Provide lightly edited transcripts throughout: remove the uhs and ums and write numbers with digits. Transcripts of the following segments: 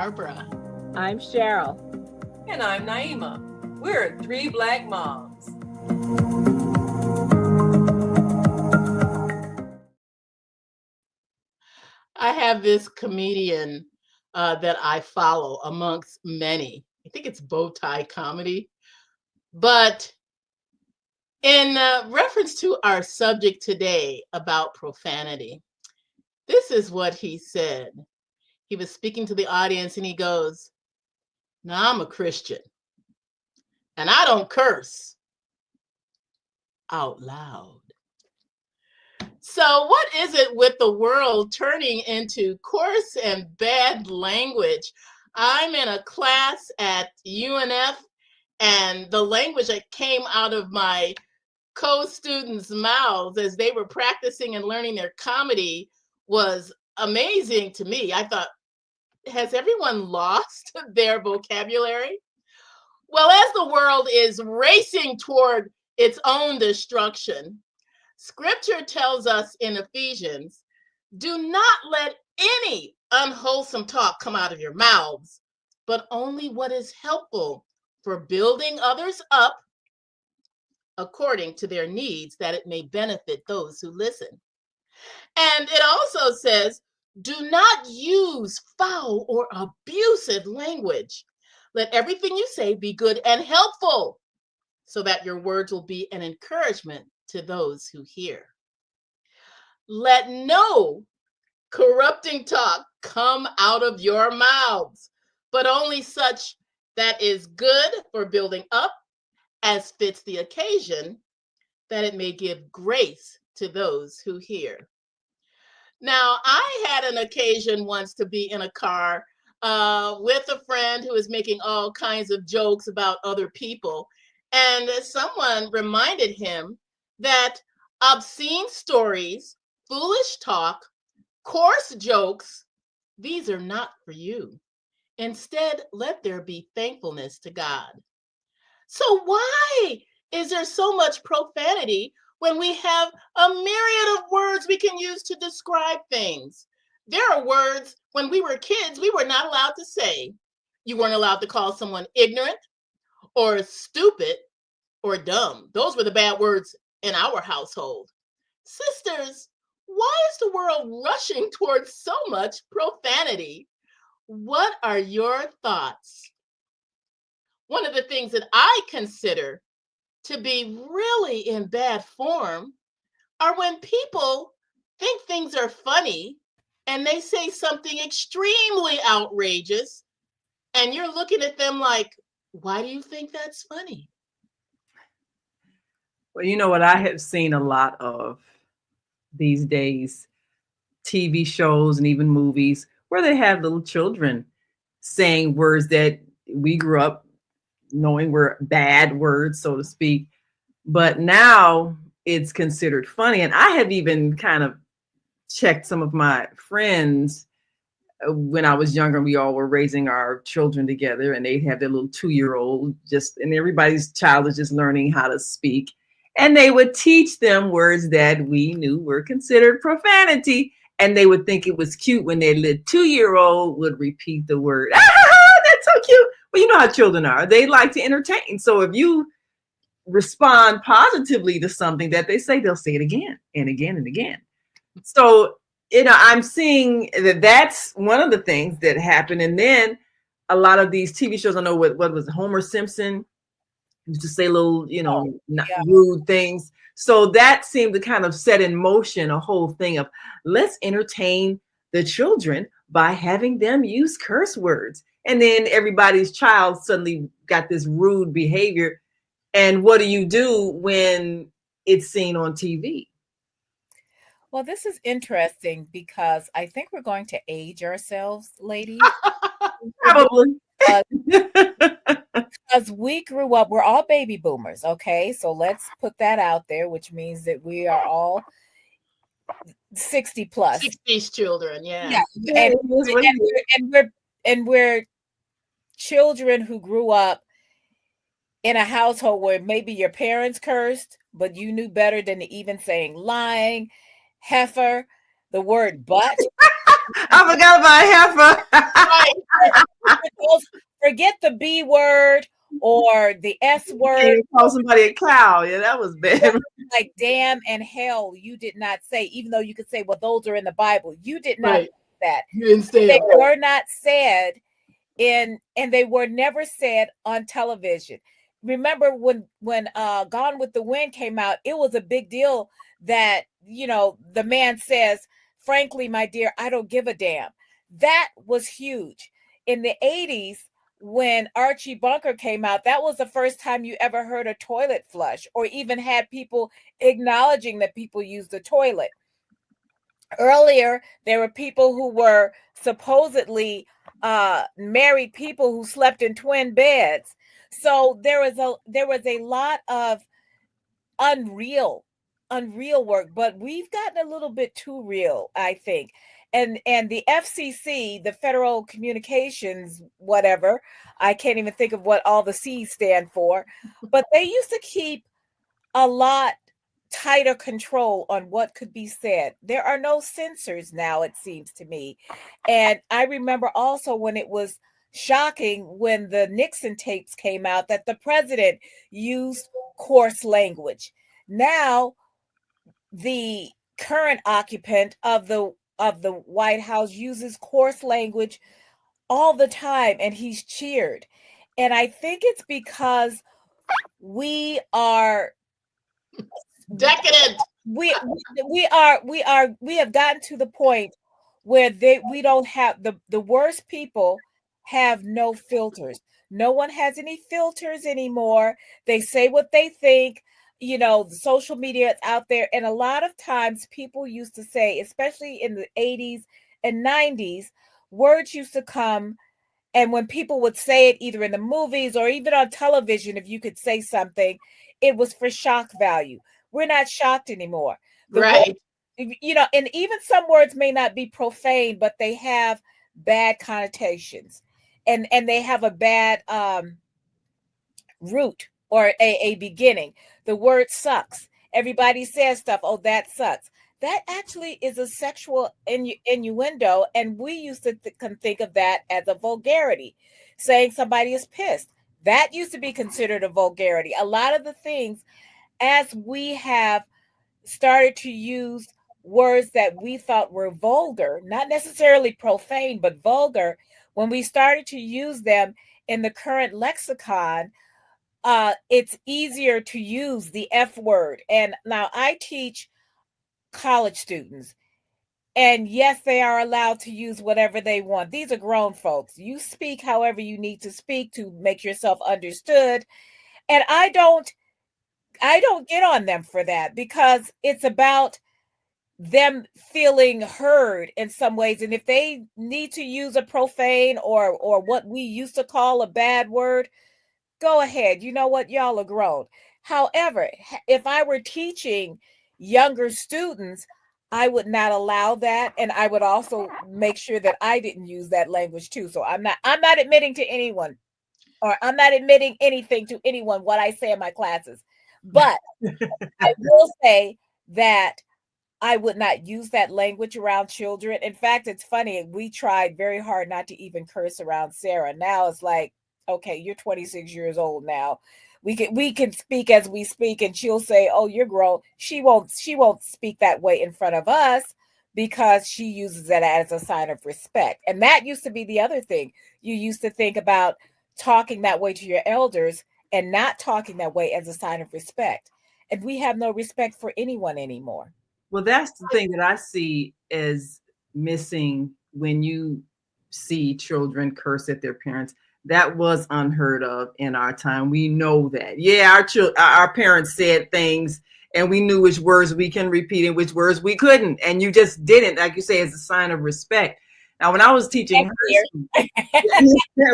Barbara. I'm Cheryl. And I'm Naima. We're three Black moms. I have this comedian that I follow amongst many. I think it's Bowtie Comedy. But in reference to our subject today about profanity, this is what he said. He was speaking to the audience and he goes, "Now I'm a Christian and I don't curse out loud." So what is it with the world turning into coarse and bad language? I'm in a class at UNF, and the language that came out of my co-students' mouths as they were practicing and learning their comedy was amazing to me. I thought, has everyone lost their vocabulary? Well, as the world is racing toward its own destruction, Scripture tells us in Ephesians, do not let any unwholesome talk come out of your mouths, but only what is helpful for building others up according to their needs, that it may benefit those who listen. And it also says, do not use foul or abusive language. Let everything you say be good and helpful, so that your words will be an encouragement to those who hear. Let no corrupting talk come out of your mouths, but only such that is good for building up as fits the occasion, that it may give grace to those who hear. Now, I had an occasion once to be in a car with a friend who was making all kinds of jokes about other people. And someone reminded him that obscene stories, foolish talk, coarse jokes, these are not for you. Instead, let there be thankfulness to God. So why is there so much profanity when we have a myriad of words we can use to describe things? There are words when we were kids we were not allowed to say. You weren't allowed to call someone ignorant or stupid or dumb. Those were the bad words in our household. Sisters, why is the world rushing towards so much profanity? What are your thoughts? One of the things that I consider to be really in bad form are when people think things are funny and they say something extremely outrageous and you're looking at them like, why do you think that's funny? Well, you know what I have seen a lot of these days, TV shows and even movies where they have little children saying words that we grew up knowing were bad words, so to speak. But now it's considered funny. And I have even kind of checked some of my friends when I was younger. We all were raising our children together, and they'd have their little 2-year-old and everybody's child is just learning how to speak. And they would teach them words that we knew were considered profanity. And they would think it was cute when their little 2-year-old would repeat the word. That's so cute. Well, you know how children are. They like to entertain. So if you respond positively to something that they say, they'll say it again and again and again. So, I'm seeing that that's one of the things that happen. And then a lot of these TV shows, I know what was it, Homer Simpson used to say little, rude things. So that seemed to kind of set in motion a whole thing of let's entertain the children by having them use curse words. And then everybody's child suddenly got this rude behavior. And what do you do when it's seen on TV? Well, this is interesting because I think we're going to age ourselves, ladies. Probably. Because we grew up, we're all baby boomers, okay? So let's put that out there, which means that we are all 60 plus. 60s children, yeah. And we're children who grew up in a household where maybe your parents cursed, but you knew better than to even saying lying, heifer, the word butt. I forgot about heifer. Right. Forget the B word or the S You can't word. even call somebody a cow. Yeah, that was bad. Like damn and hell, you did not say, even though you could say, well, those are in the Bible. You did not Right. say that. You didn't say They them. were not said and they were never said on television. Remember when Gone with the Wind came out, it was a big deal that, the man says, frankly, my dear, I don't give a damn. That was huge. In the 80s, when Archie Bunker came out, that was the first time you ever heard a toilet flush or even had people acknowledging that people use the toilet. Earlier, there were people who were supposedly married people who slept in twin beds. So there was a lot of unreal unreal work, but we've gotten a little bit too real, I think. And the FCC, the Federal Communications whatever, I can't even think of what all the C's stand for, but they used to keep a lot tighter control on what could be said. There are no censors now, it seems to me. And I remember also when it was shocking when the Nixon tapes came out that the president used coarse language. Now, the current occupant of the White House uses coarse language all the time and he's cheered. And I think it's because we are Decadent. we have gotten to the point where we don't have the worst people have no filters. No one has any filters anymore. They say what they think. The social media is out there, and a lot of times people used to say, especially in the 80s and 90s, words used to come, and when people would say it either in the movies or even on television, if you could say something, it was for shock value. We're not shocked anymore. The Right. and even some words may not be profane, but they have bad connotations, and they have a bad root or a beginning. The word sucks. Everybody says stuff. Oh, that sucks. That actually is a sexual innuendo, and we used to think of that as a vulgarity. Saying somebody is pissed, that used to be considered a vulgarity. A lot of the things, as we have started to use words that we thought were vulgar, not necessarily profane, but vulgar, when we started to use them in the current lexicon, it's easier to use the F word. And now I teach college students, and yes, they are allowed to use whatever they want. These are grown folks. You speak however you need to speak to make yourself understood. And I don't get on them for that, because it's about them feeling heard in some ways. And if they need to use a profane or what we used to call a bad word, go ahead. You know what? Y'all are grown. However, if I were teaching younger students, I would not allow that, and I would also make sure that I didn't use that language too. So I'm not admitting to anyone, or I'm not admitting anything to anyone what I say in my classes. But I will say that I would not use that language around children. In fact, it's funny. We tried very hard not to even curse around Sarah. Now it's like, okay, you're 26 years old now. We can speak as we speak, and she'll say, "Oh, you're grown." She won't speak that way in front of us because she uses it as a sign of respect. And that used to be the other thing. You used to think about talking that way to your elders and not talking that way as a sign of respect. And we have no respect for anyone anymore. Well, that's the thing that I see as missing when you see children curse at their parents. That was unheard of in our time. We know that. Yeah, our parents said things, and we knew which words we can repeat and which words we couldn't. And you just didn't, like you say, as a sign of respect. Now, when I was teaching high school,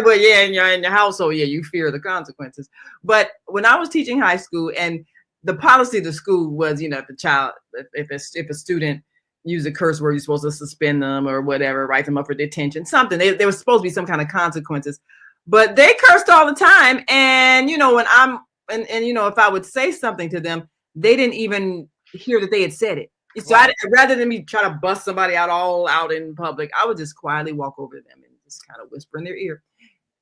well, yeah, in your household, yeah, you fear the consequences. But when I was teaching high school, and the policy of the school was, if the child, if a student use a curse word, you're supposed to suspend them or whatever, write them up for detention, something. There was supposed to be some kind of consequences, but they cursed all the time. And when I'm and if I would say something to them, they didn't even hear that they had said it. So rather than me trying to bust somebody all out in public, I would just quietly walk over to them and just kind of whisper in their ear,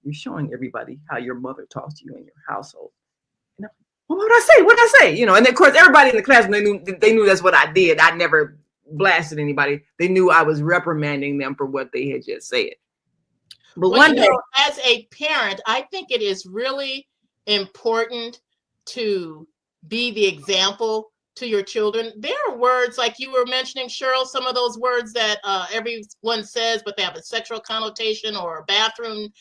"You're showing everybody how your mother talks to you in your household." You know, well, what did I say? What did I say? You know, and of course, everybody in the class, they knew that's what I did. I never blasted anybody. They knew I was reprimanding them for what they had just said. But well, one day, as a parent, I think it is really important to be the example to your children. There are words like you were mentioning, Cheryl, some of those words that everyone says, but they have a sexual connotation or a bathroom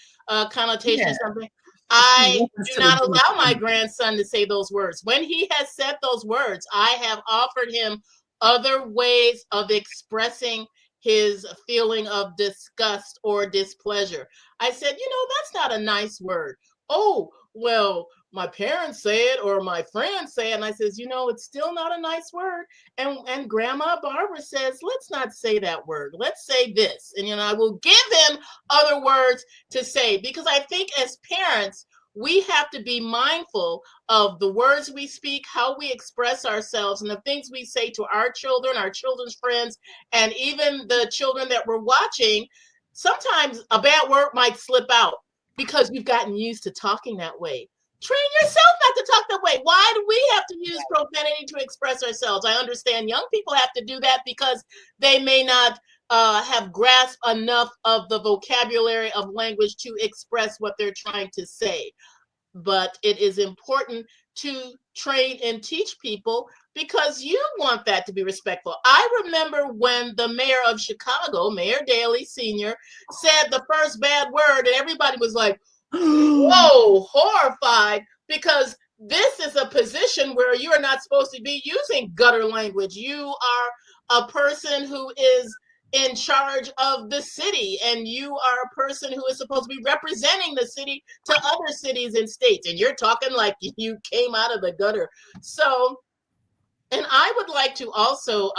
connotation or something. I do not allow my grandson to say those words. When he has said those words, I have offered him other ways of expressing his feeling of disgust or displeasure. I said, that's not a nice word. Oh, well, my parents say it or my friends say it. And I says, it's still not a nice word. And Grandma Barbara says, let's not say that word. Let's say this. And, I will give him other words to say, because I think as parents, we have to be mindful of the words we speak, how we express ourselves, and the things we say to our children, our children's friends, and even the children that we're watching. Sometimes a bad word might slip out because you've gotten used to talking that way. Train yourself not to talk that way. Why do we have to use profanity to express ourselves? I understand young people have to do that because they may not have grasped enough of the vocabulary of language to express what they're trying to say. But it is important to train and teach people because you want that to be respectful. I remember when the mayor of Chicago, Mayor Daley Sr., said the first bad word, and everybody was like, whoa, horrified, because this is a position where you are not supposed to be using gutter language. You are a person who is in charge of the city, and you are a person who is supposed to be representing the city to other cities and states, and you're talking like you came out of the gutter. So, and I would like to also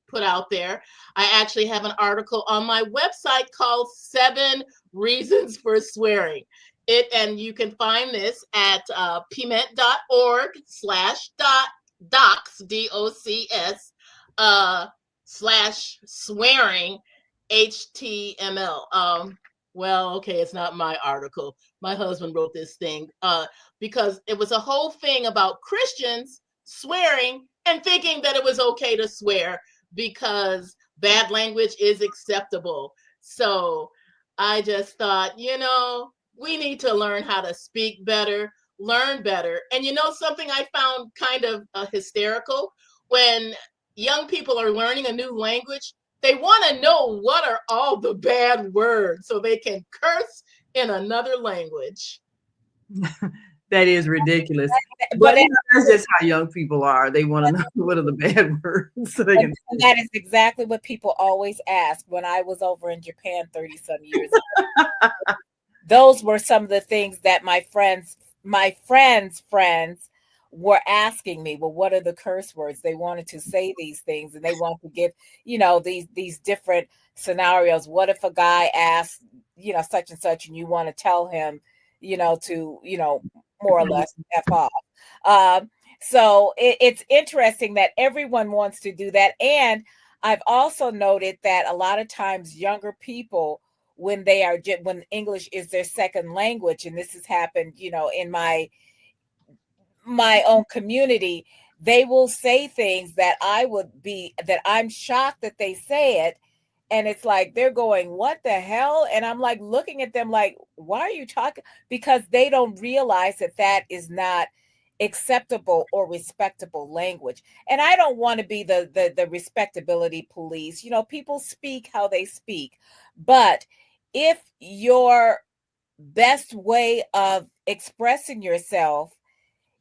put out there, I actually have an article on my website called 7 Reasons for Swearing. And you can find this at pmet.org/docs, DOCS, /swearing HTML. Well, okay, it's not my article. My husband wrote this thing because it was a whole thing about Christians swearing and thinking that it was okay to swear because bad language is acceptable. So I just thought, we need to learn how to speak better, learn better. And something I found kind of hysterical when young people are learning a new language, they want to know what are all the bad words so they can curse in another language. That is ridiculous. But that's just how young people are. They want to know what are the bad words. So they can... And that is exactly what people always ask. When I was over in Japan 30-some years ago, those were some of the things that my friends' friends were asking me. Well, what are the curse words? They wanted to say these things, and they want to give, these different scenarios. What if a guy asks, such and such, and you want to tell him, to, more or less F off. So it's interesting that everyone wants to do that. And I've also noted that a lot of times younger people, when English is their second language, and this has happened, in my own community, they will say things that I'm shocked that they say it. And it's like, they're going, what the hell? And I'm like, looking at them like, why are you talking? Because they don't realize that is not acceptable or respectable language. And I don't want to be the respectability police. People speak how they speak. But if your best way of expressing yourself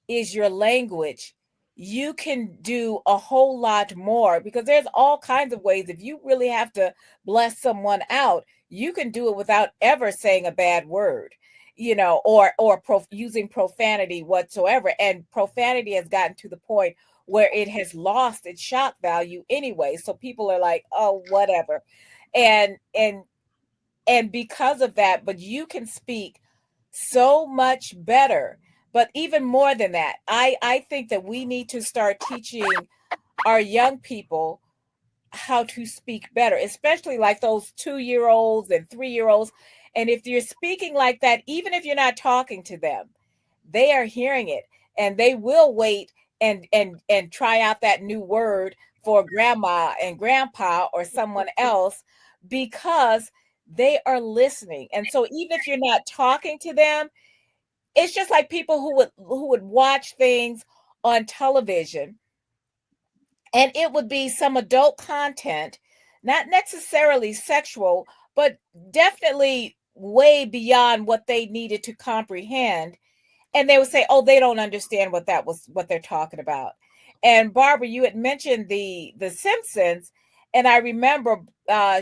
is your language, you can do a whole lot more, because there's all kinds of ways. If you really have to bless someone out, you can do it without ever saying a bad word, or using profanity whatsoever. And profanity has gotten to the point where it has lost its shock value anyway. So people are like, oh, whatever. And because of that, but you can speak so much better. But even more than that, I think that we need to start teaching our young people how to speak better, especially like those 2-year-olds and 3-year-olds. And if you're speaking like that, even if you're not talking to them, they are hearing it, and they will wait and try out that new word for grandma and grandpa or someone else, because they are listening. And so even if you're not talking to them, it's just like people who would watch things on television, and it would be some adult content, not necessarily sexual, but definitely way beyond what they needed to comprehend. And they would say, oh, they don't understand what they're talking about. And Barbara, you had mentioned the Simpsons, and I remember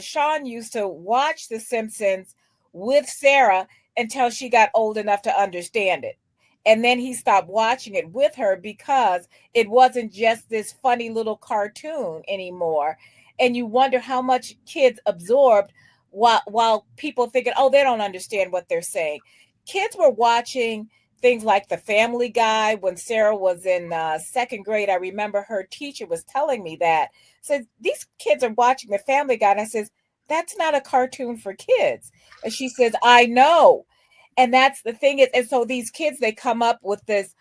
Sean used to watch the Simpsons with Sarah until she got old enough to understand it. And then he stopped watching it with her because it wasn't just this funny little cartoon anymore. And you wonder how much kids absorbed while people thinking, oh, they don't understand what they're saying. Kids were watching things like The Family Guy. When Sarah was in second grade, I remember her teacher was telling me that. Said, these kids are watching The Family Guy. And I says, that's not a cartoon for kids. And she says, I know. And that's the thing is, and so these kids, they come up with this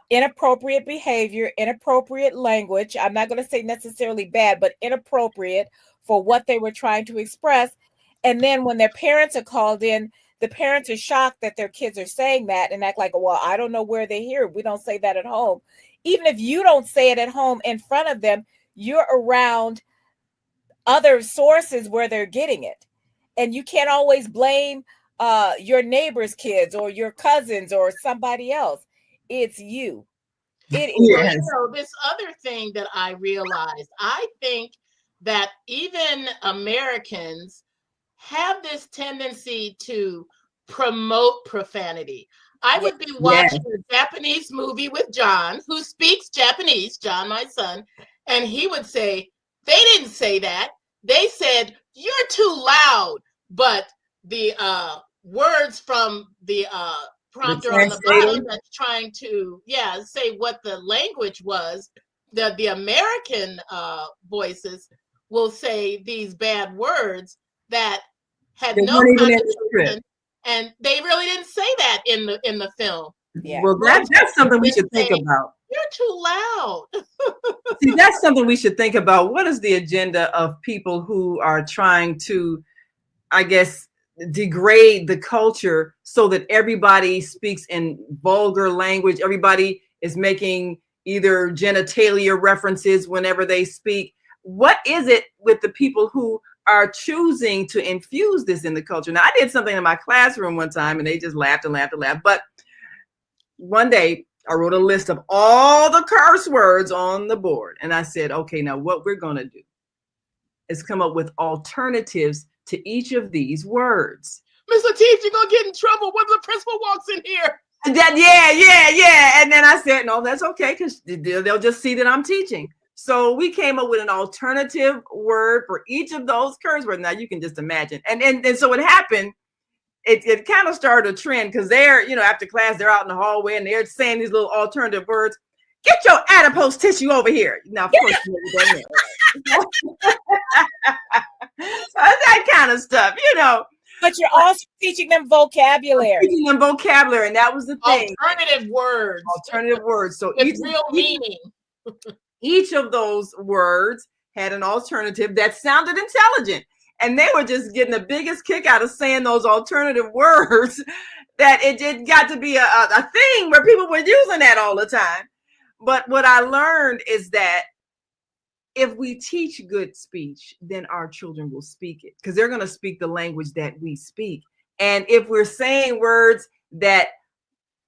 inappropriate behavior, inappropriate language. I'm not going to say necessarily bad, but inappropriate for what they were trying to express. And then when their parents are called in, the parents are shocked that their kids are saying that and act like, well, I don't know where they hear it. We don't say that at home. Even if you don't say it at home in front of them, you're around other sources where they're getting it. And you can't always blame your neighbor's kids or your cousins or somebody else. It's you. It is. Yes. You know, this other thing that I realized, I think that even Americans have this tendency to promote profanity. I would be watching a Japanese movie with John, who speaks Japanese, John, my son, and he would say, they didn't say that. They said, you're too loud. But the words from the prompter on the bottom that's trying to, say what the language was, the American voices will say these bad words that had no connotation, and they really didn't say that in the film. Yeah. Well, that's something we should think about. You're too loud. See, that's something we should think about. What is the agenda of people who are trying to, I guess, degrade the culture so that everybody speaks in vulgar language? Everybody is making either genitalia references whenever they speak. What is it with the people who are choosing to infuse this in the culture? Now, I did something in my classroom one time and they just laughed and laughed and laughed. But one day I wrote a list of all the curse words on the board. And I said, okay, now what we're going to do is come up with alternatives to each of these words. Miss Lateef, you're going to get in trouble when the principal walks in here. Yeah. And then I said, no, that's okay, because they'll just see that I'm teaching. So we came up with an alternative word for each of those curse words. Now you can just imagine. And so what happened, it kind of started a trend, because they're, after class, they're out in the hallway and they're saying these little alternative words. Get your adipose tissue over here. Now, of course, that kind of stuff, But you're also teaching them vocabulary. And that was the thing. Alternative words. So with real meaning. Each of those words had an alternative that sounded intelligent. And they were just getting the biggest kick out of saying those alternative words, that it got to be a thing where people were using that all the time. But what I learned is that if we teach good speech, then our children will speak it, because they're going to speak the language that we speak. And if we're saying words that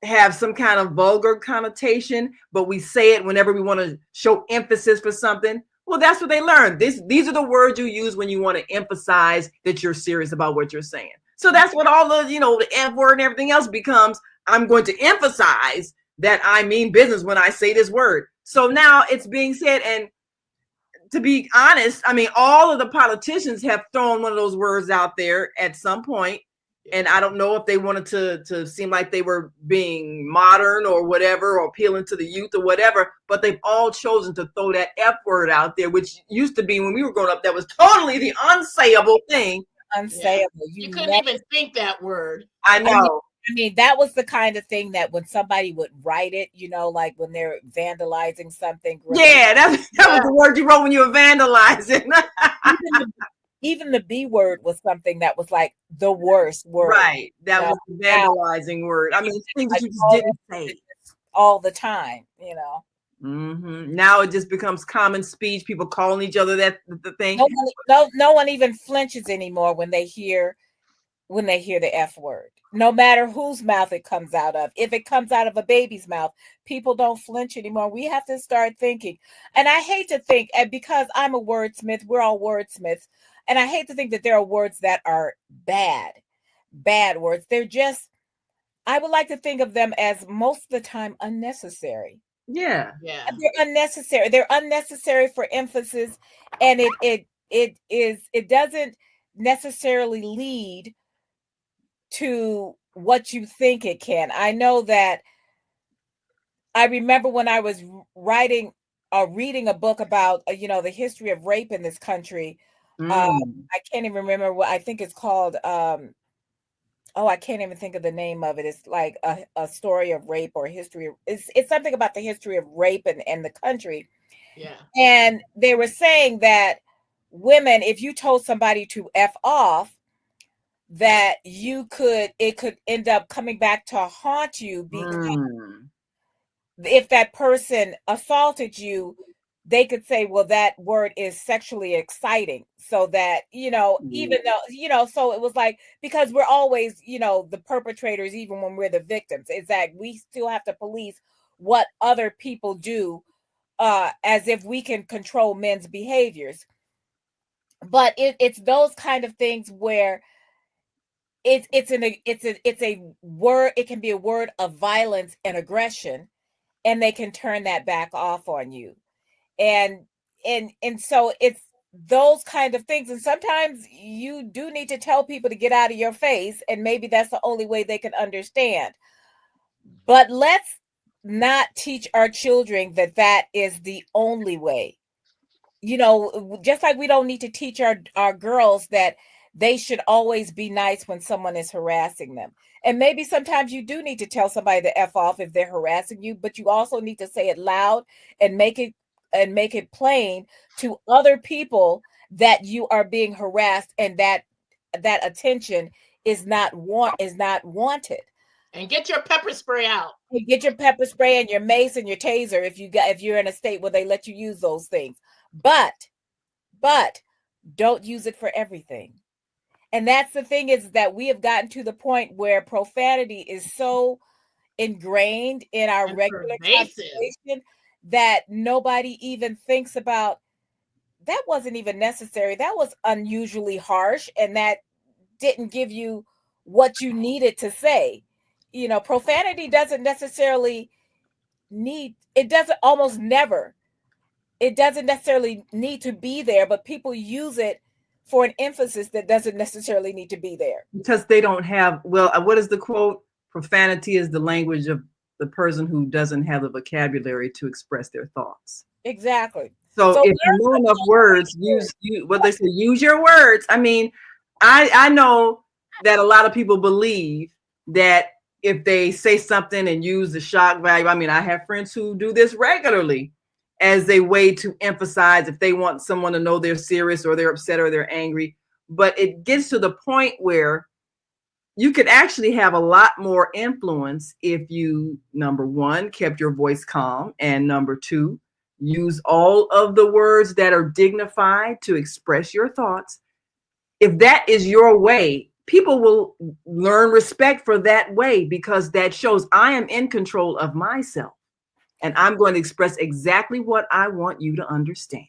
have some kind of vulgar connotation, but we say it whenever we want to show emphasis for something, well, that's what they learn. These are the words you use when you want to emphasize that you're serious about what you're saying. So that's what all the, the F word and everything else becomes. I'm going to emphasize that I mean business when I say this word. So now it's being said. And to be honest, I mean, all of the politicians have thrown one of those words out there at some point. And I don't know if they wanted to seem like they were being modern or whatever, or appealing to the youth or whatever, but they've all chosen to throw that F word out there, which used to be, when we were growing up, that was totally the unsayable thing. Unsayable. You couldn't even think that word. I know. I mean, that was the kind of thing that when somebody would write it, you know, like when they're vandalizing something. Yeah, that was the word you wrote when you were vandalizing. Even the B word was something that was like the worst word. Right. That was the vandalizing word. I mean, things that you just didn't say all the time, you know. Mm-hmm. Now it just becomes common speech. People calling each other that the thing. No one even flinches anymore when they hear the F word. No matter whose mouth it comes out of. If it comes out of a baby's mouth, people don't flinch anymore. We have to start thinking. And I hate to think, and because I'm a wordsmith, we're all wordsmiths, and I hate to think that there are words that are bad words. They're just, I would like to think of them as most of the time unnecessary. Yeah. They're unnecessary. They're unnecessary for emphasis, and it doesn't necessarily lead to what you think it can. I know that I remember when I was reading a book about the history of rape in this country. I can't even remember what I think it's called. I can't even think of the name of it. It's like a story of rape or history. It's something about the history of rape and the country. Yeah. And they were saying that women, if you told somebody to F off, that it could end up coming back to haunt you, because if that person assaulted you, they could say, well, that word is sexually exciting. So that, even though, so it was like, because we're always, the perpetrators, even when we're the victims, is that we still have to police what other people do, as if we can control men's behaviors. But it's those kind of things where it's a word. It can be a word of violence and aggression, and they can turn that back off on you. And so it's those kind of things. And sometimes you do need to tell people to get out of your face, and maybe that's the only way they can understand. But let's not teach our children that is the only way. Just like we don't need to teach our girls that they should always be nice when someone is harassing them. And maybe sometimes you do need to tell somebody to F off if they're harassing you, but you also need to say it loud and make it plain to other people that you are being harassed, and that attention is not wanted. And get your pepper spray out. Get your pepper spray and your mace and your taser if you're in a state where they let you use those things. But don't use it for everything. And that's the thing, is that we have gotten to the point where profanity is so ingrained in our regular conversation that nobody even thinks about, that wasn't even necessary. That was unusually harsh, and that didn't give you what you needed to say. Profanity doesn't necessarily it doesn't necessarily need to be there, but people use it for an emphasis that doesn't necessarily need to be there. Because they don't have, what is the quote? Profanity is the language of the person who doesn't have the vocabulary to express their thoughts. Exactly. So if you know enough words, use your words. I mean, I know that a lot of people believe that if they say something and use the shock value, I mean, I have friends who do this regularly as a way to emphasize if they want someone to know they're serious or they're upset or they're angry. But it gets to the point where you could actually have a lot more influence if you, number one, kept your voice calm, and number two, use all of the words that are dignified to express your thoughts. If that is your way, people will learn respect for that way, because that shows I am in control of myself, and I'm going to express exactly what I want you to understand.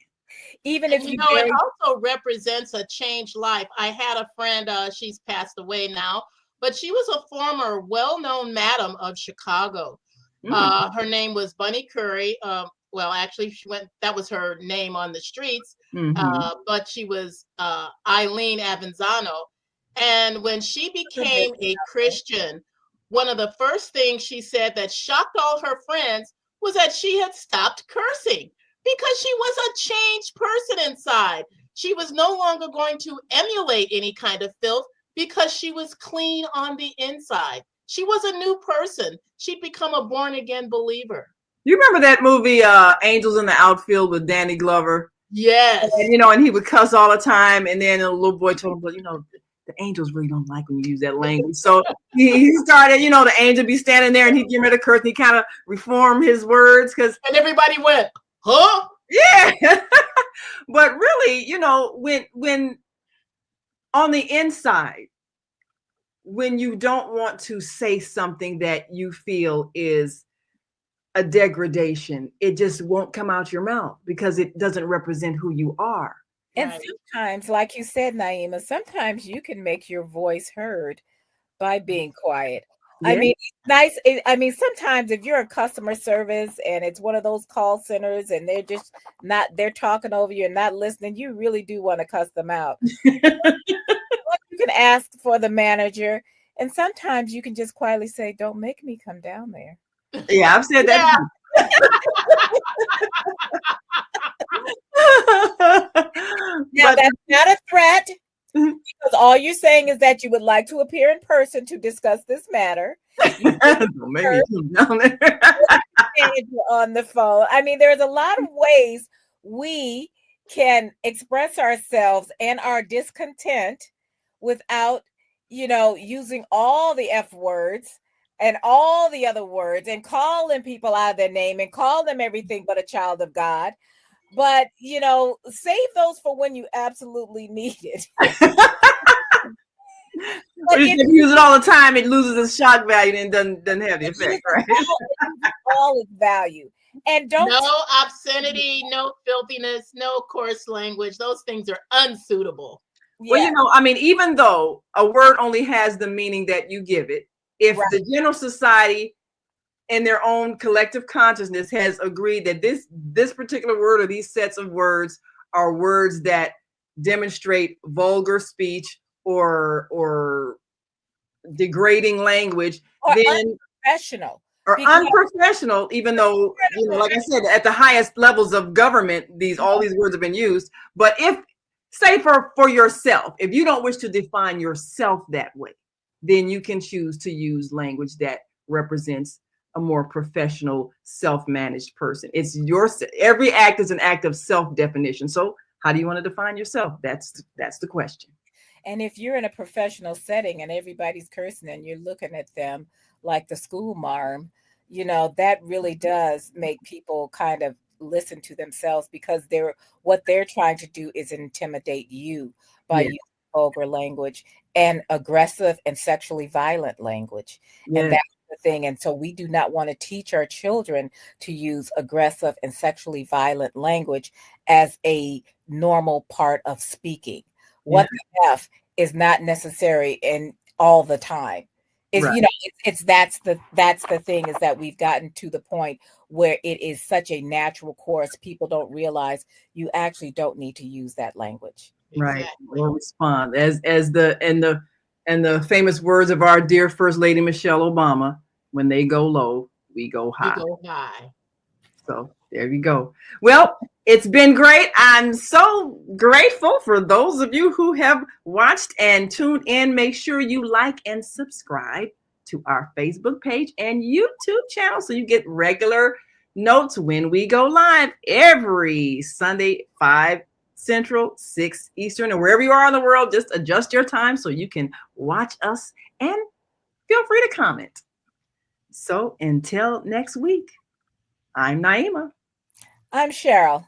Even if it also represents a changed life. I had a friend, she's passed away now, but she was a former well-known madam of Chicago. Her name was Bunny Curry. Well, actually, that was her name on the streets, but she was Eileen Avanzano. And when she became a Christian, one of the first things she said that shocked all her friends was that she had stopped cursing because she was a changed person inside. She was no longer going to emulate any kind of filth because she was clean on the inside. She was a new person. She'd become a born again believer. You remember that movie, Angels in the Outfield with Danny Glover? Yes. And, and he would cuss all the time. And then a little boy told him, but, the angels really don't like when you use that language. So he started, the angel be standing there and he'd get rid of curse and he kind of reform his words. And everybody went, huh? Yeah. But really, when on the inside, when you don't want to say something that you feel is a degradation, it just won't come out your mouth because it doesn't represent who you are. And sometimes, like you said, Naima, sometimes you can make your voice heard by being quiet. Yeah. I mean, it's nice. Sometimes if you're a customer service and it's one of those call centers and they're talking over you and not listening, you really do want to cuss them out. You can ask for the manager, and sometimes you can just quietly say, "Don't make me come down there." Yeah, I've said that. Now, that's not a threat, because all you're saying is that you would like to appear in person to discuss this matter. Maybe on the phone. I mean, there's a lot of ways we can express ourselves and our discontent without, using all the F words and all the other words and calling people out of their name and call them everything but a child of God. But, save those for when you absolutely need it. But if you use it all the time, it loses its shock value and doesn't have the effect, right? All its value. And no obscenity, no filthiness, no coarse language. Those things are unsuitable. Yeah. Well, even though a word only has the meaning that you give it, if the general society and their own collective consciousness has agreed that this particular word or these sets of words are words that demonstrate vulgar speech or degrading language, or then unprofessional. Unprofessional, even though, like I said, at the highest levels of government, all these words have been used. But say for yourself, if you don't wish to define yourself that way, then you can choose to use language that represents a more professional, self-managed person. It's every act is an act of self-definition. So how do you want to define yourself? That's the question. And if you're in a professional setting and everybody's cursing and you're looking at them like the school marm, that really does make people kind of listen to themselves, because what they're trying to do is intimidate you by using vulgar language and aggressive and sexually violent language. And that's the thing. And so we do not want to teach our children to use aggressive and sexually violent language as a normal part of speaking. What the F is not necessary in all the time. That's the thing, is that we've gotten to the point where it is such a natural course. People don't realize you actually don't need to use that language. Right. Exactly. Or respond as the famous words of our dear First Lady Michelle Obama: when they go low, we go high. We go high. So there you go. Well, it's been great. I'm so grateful for those of you who have watched and tuned in. Make sure you like and subscribe to our Facebook page and YouTube channel so you get regular notes when we go live every Sunday, 5 Central, 6 Eastern, and wherever you are in the world, just adjust your time so you can watch us, and feel free to comment. So until next week, I'm Naima. I'm Cheryl.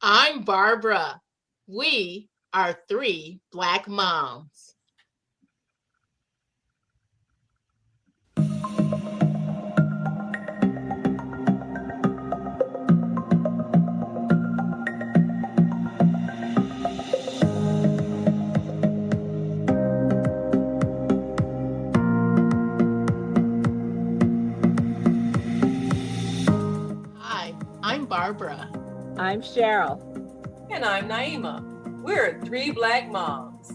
I'm Barbara. We are 3 Black moms. Hi, I'm Barbara. I'm Cheryl. And I'm Naima. We're 3 Black moms.